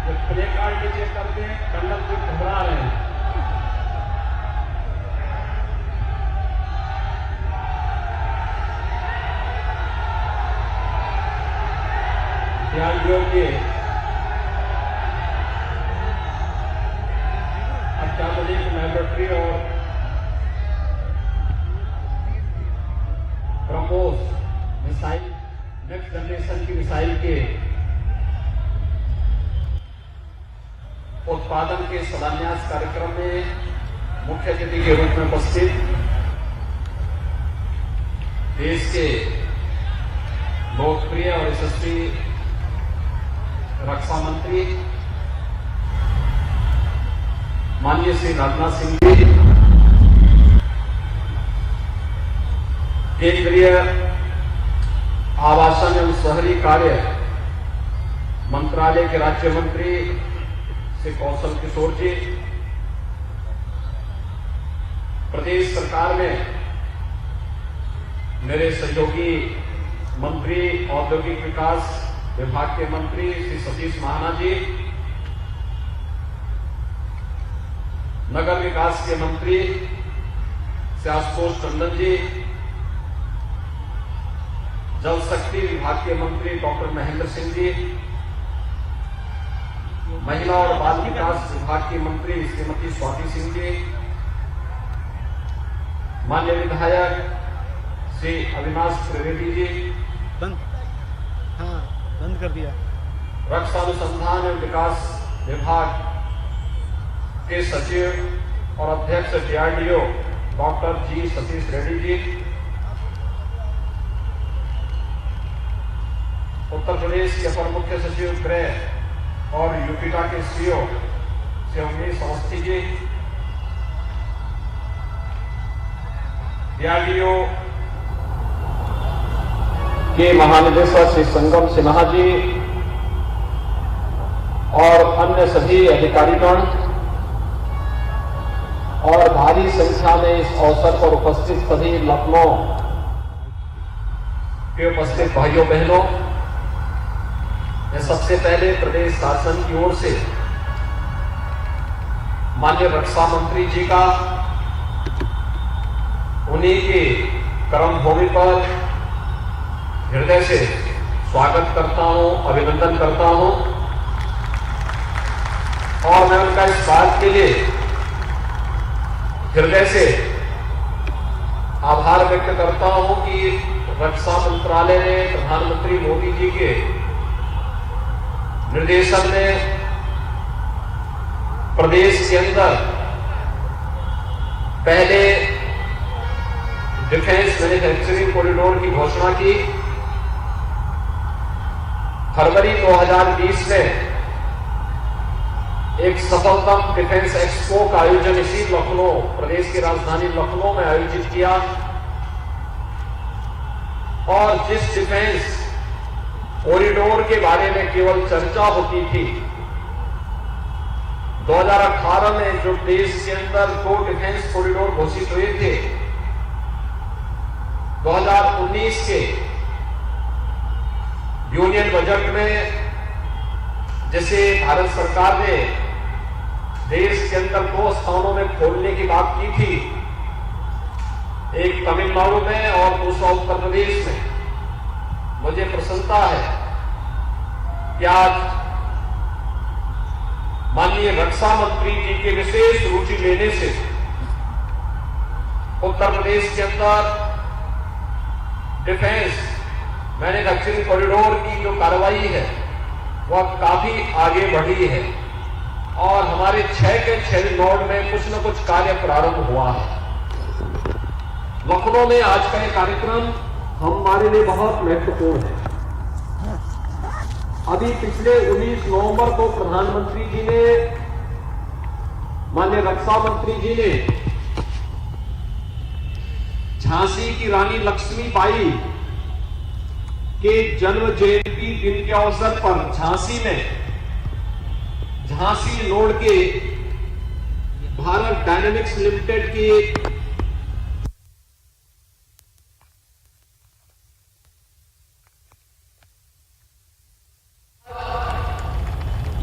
Play card नीचे करके टंडन जी घबरा रहे हैं। ध्यान योग्य अत्याधुनिक लैबोरेटरी और ब्रह्मोस मिसाइल नेक्स्ट जनरेशन की मिसाइल के उत्पादन के शिलान्यास कार्यक्रम में मुख्य अतिथि के रूप में उपस्थित देश के लोकप्रिय और यशस्वी रक्षा मंत्री माननीय श्री राजनाथ सिंह जी, केंद्रीय आवासन एवं शहरी कार्य मंत्रालय के राज्य मंत्री श्री कौशल किशोर जी, प्रदेश सरकार में मेरे सहयोगी मंत्री औद्योगिक विकास विभाग के मंत्री श्री सतीश महाना जी, नगर विकास के मंत्री श्री आशुतोष टंडन जी, जल शक्ति विभाग के मंत्री डॉक्टर महेंद्र सिंह जी, महिला और बाल विकास विभाग की मंत्री श्रीमती स्वाति सिंह जी, माननीय विधायक श्री अविनाश त्रिवेदी जी, बंद कर दिया। रक्षा अनुसंधान एवं विकास विभाग के सचिव और अध्यक्ष डीआरडीओ डॉक्टर जी सतीश रेड्डी जी, उत्तर प्रदेश के अपर मुख्य सचिव गृह और यूपीटा के सीओ श्री अवनीश अवस्थी जी, डीआरडीओ के महानिदेशक श्री संगम सिन्हा जी और अन्य सभी अधिकारीगण और भारी संख्या में इस अवसर पर उपस्थित सभी लखनऊ के उपस्थित भाइयों बहनों, मैं सबसे पहले प्रदेश शासन की ओर से माननीय रक्षा मंत्री जी का उन्हीं के कर्मभूमि पर हृदय से स्वागत करता हूं, अभिनंदन करता हूं और मैं उनका इस बात के लिए हृदय से आभार व्यक्त करता हूं कि रक्षा मंत्रालय ने प्रधानमंत्री मोदी जी के निर्देशन में प्रदेश के अंदर पहले डिफेंस मैन्युफैक्चरिंग कॉरिडोर की घोषणा की। फरवरी 2020 में एक सफलतम डिफेंस एक्सपो का आयोजन इसी लखनऊ, प्रदेश की राजधानी लखनऊ में आयोजित किया और जिस डिफेंस कॉरिडोर के बारे में केवल चर्चा होती थी, 2018 में जो देश के अंदर 2 डिफेंस कॉरिडोर घोषित हुए थे, 2019 के यूनियन बजट में जैसे भारत सरकार ने देश के अंदर 2 स्थानों में खोलने की बात की थी, एक तमिलनाडु में और दूसरा उत्तर प्रदेश में, मुझे प्रसन्नता है कि आज माननीय रक्षा मंत्री जी के विशेष रुचि लेने से उत्तर प्रदेश के अंदर डिफेंस मैन्युफैक्चरिंग कॉरिडोर की जो कार्रवाई है वह काफी आगे बढ़ी है और हमारे 6 के 6 नोड में कुछ न कुछ कार्य प्रारंभ हुआ है। लखनऊ में आज का यह कार्यक्रम हमारे लिए बहुत महत्वपूर्ण है। अभी पिछले 19 नवंबर को प्रधानमंत्री जी ने, माननीय रक्षा मंत्री जी ने झांसी की रानी लक्ष्मीबाई के जन्म जयंती दिन के अवसर पर झांसी में झांसी नोड के भारत डायनेमिक्स लिमिटेड की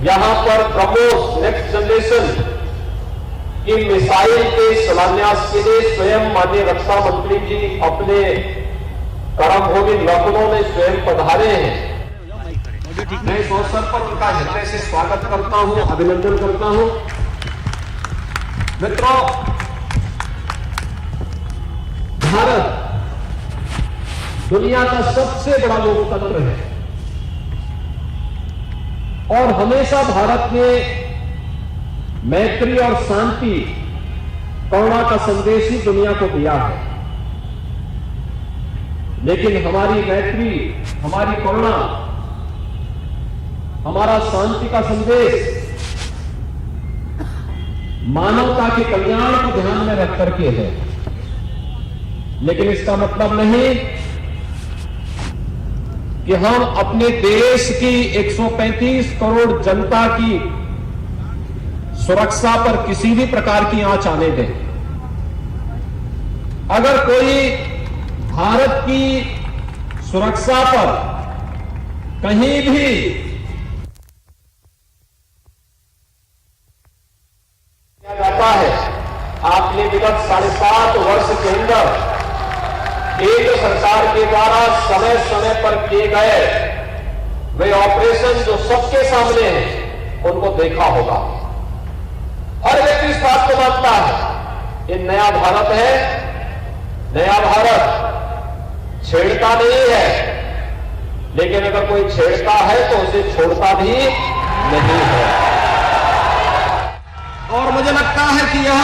यहां पर ब्रह्मोस नेक्स्ट जनरेशन की मिसाइल के शिलान्यास के लिए स्वयं माननीय रक्षा मंत्री जी अपने कर्मभूमि लखनऊ में स्वयं पधारे हैं। मैं इस अवसर पर उनका हृदय से स्वागत करता हूं, अभिनंदन करता हूं। मित्रों, भारत दुनिया का सबसे बड़ा लोकतंत्र है और हमेशा भारत ने मैत्री और शांति, करुणा का संदेश ही दुनिया को दिया है। लेकिन हमारी मैत्री, हमारी करुणा, हमारा शांति का संदेश मानवता के कल्याण को ध्यान में रख करके है। लेकिन इसका मतलब नहीं कि हम अपने देश की 135 करोड़ जनता की सुरक्षा पर किसी भी प्रकार की आंच आने दें। अगर कोई भारत की सुरक्षा पर कहीं भी किया जाता है, आपने विगत 7.5 वर्ष के अंदर केंद्र सरकार के द्वारा समय समय पर किए गए वे ऑपरेशन जो सबके सामने हैं, उनको देखा होगा। हर व्यक्ति इस बात को मानता है ये नया भारत है। नया भारत छेड़ता नहीं है, लेकिन अगर कोई छेड़ता है तो उसे छोड़ता भी नहीं है। और मुझे लगता है कि यह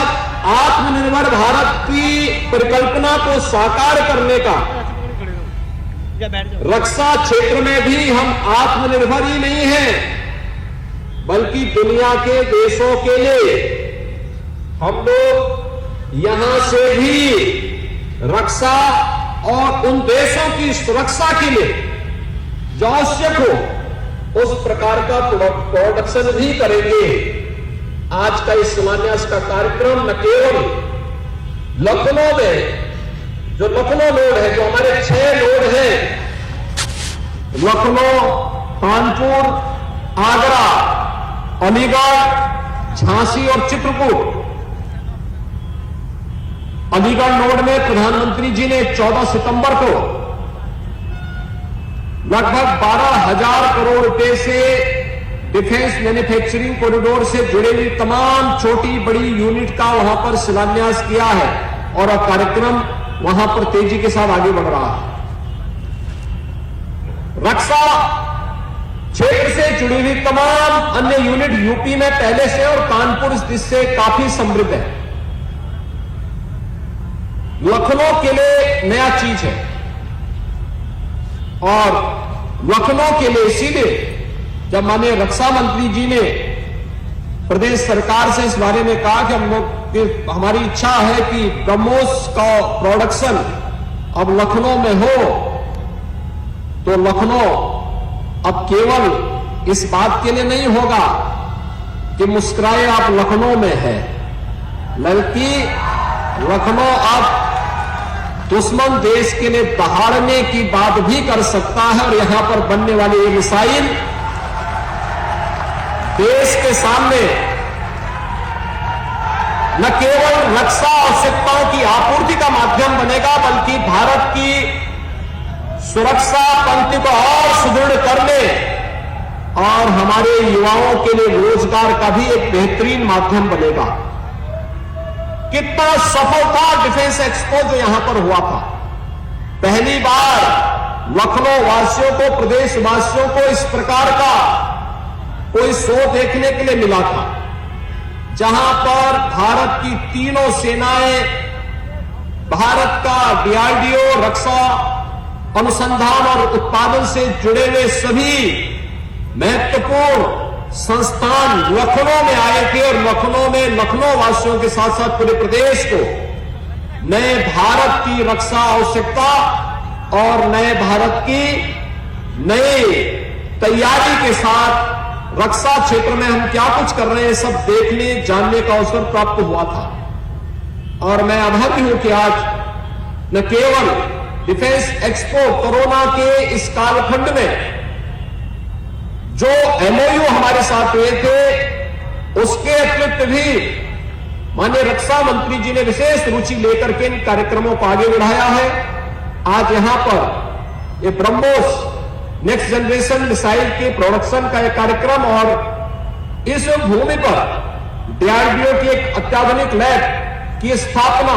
आत्मनिर्भर भारत की परिकल्पना को साकार करने का, रक्षा क्षेत्र में भी हम आत्मनिर्भर ही नहीं हैं, बल्कि दुनिया के देशों के लिए हम लोग यहां से भी रक्षा और उन देशों की सुरक्षा के लिए जो आवश्यक हो उस प्रकार का प्रोडक्शन भी करेंगे। आज का इस शिलान्यास का कार्यक्रम न केवल लखनऊ में, जो लखनऊ नोड है, जो हमारे 6 नोड हैं, लखनऊ, कानपुर, आगरा, अलीगढ़, झांसी और चित्रकूट। अलीगढ़ नोड में प्रधानमंत्री जी ने 14 सितंबर को लगभग 12,000 करोड़ रुपए से डिफेंस मैन्युफैक्चरिंग कॉरिडोर से जुड़े हुई तमाम छोटी बड़ी यूनिट का वहां पर शिलान्यास किया है और अब कार्यक्रम वहां पर तेजी के साथ आगे बढ़ रहा है। रक्षा क्षेत्र से जुड़ी हुई तमाम अन्य यूनिट यूपी में पहले से और कानपुर इससे काफी समृद्ध है। लखनऊ के लिए नया चीज है और लखनऊ के लिए इसीलिए जब माननीय रक्षा मंत्री जी ने प्रदेश सरकार से इस बारे में कहा कि हम लोग, हमारी इच्छा है कि ब्रह्मोस का प्रोडक्शन अब लखनऊ में हो, तो लखनऊ अब केवल इस बात के लिए नहीं होगा कि मुस्कुराए आप लखनऊ में है, बल्कि लखनऊ अब दुश्मन देश के लिए दहाड़ने की बात भी कर सकता है। और यहां पर बनने वाली ये मिसाइल देश के सामने न केवल रक्षा आवश्यकताओं की आपूर्ति का माध्यम बनेगा, बल्कि भारत की सुरक्षा पंक्ति को और सुदृढ़ करने और हमारे युवाओं के लिए रोजगार का भी एक बेहतरीन माध्यम बनेगा। कितना सफल था डिफेंस एक्सपो जो यहां पर हुआ था। पहली बार लखनऊ वासियों को, प्रदेश वासियों को इस प्रकार का कोई शो देखने के लिए मिला था, जहां पर भारत की तीनों सेनाएं, भारत का डीआरडीओ, रक्षा अनुसंधान और उत्पादन से जुड़े हुए सभी महत्वपूर्ण संस्थान लखनऊ में आए थे और लखनऊ में लखनऊ वासियों के साथ साथ पूरे प्रदेश को नए भारत की रक्षा आवश्यकता और नए भारत की नई तैयारी के साथ रक्षा क्षेत्र में हम क्या कुछ कर रहे हैं सब देखने जानने का अवसर प्राप्त हुआ था। और मैं आभारी हूं कि आज न केवल डिफेंस एक्सपो कोरोना के इस कालखंड में जो एमओयू हमारे साथ हुए थे उसके अतिरिक्त भी माननीय रक्षा मंत्री जी ने विशेष रुचि लेकर के इन कार्यक्रमों को आगे बढ़ाया है। आज यहां पर ये ब्रह्मोस नेक्स्ट जनरेशन मिसाइल के प्रोडक्शन का एक कार्यक्रम और इस भूमि पर डीआरडीओ की एक अत्याधुनिक लैब की स्थापना,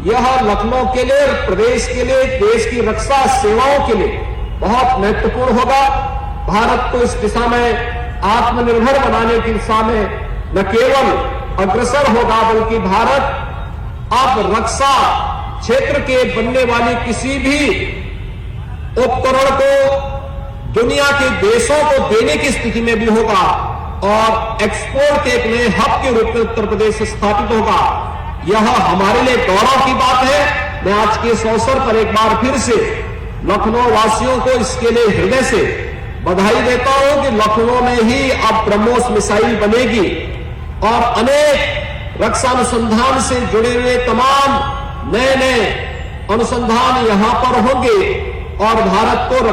यह लखनऊ के लिए, प्रदेश के लिए, देश की रक्षा सेवाओं के लिए बहुत महत्वपूर्ण होगा। भारत को इस दिशा में आत्मनिर्भर बनाने की दिशा में न केवल अग्रसर होगा बल्कि भारत अब रक्षा क्षेत्र के बनने वाली किसी भी उपकरण को दुनिया के देशों को देने की स्थिति में भी होगा और एक्सपोर्ट के एक नए हब के रूप में उत्तर प्रदेश स्थापित होगा। यह हमारे लिए गौरव की बात है। मैं आज के इस अवसर पर एक बार फिर से लखनऊ वासियों को इसके लिए हृदय से बधाई देता हूं कि लखनऊ में ही अब ब्रह्मोस मिसाइल बनेगी और अनेक रक्षा अनुसंधान से जुड़े हुए तमाम नए नए अनुसंधान यहां पर होंगे और भारत को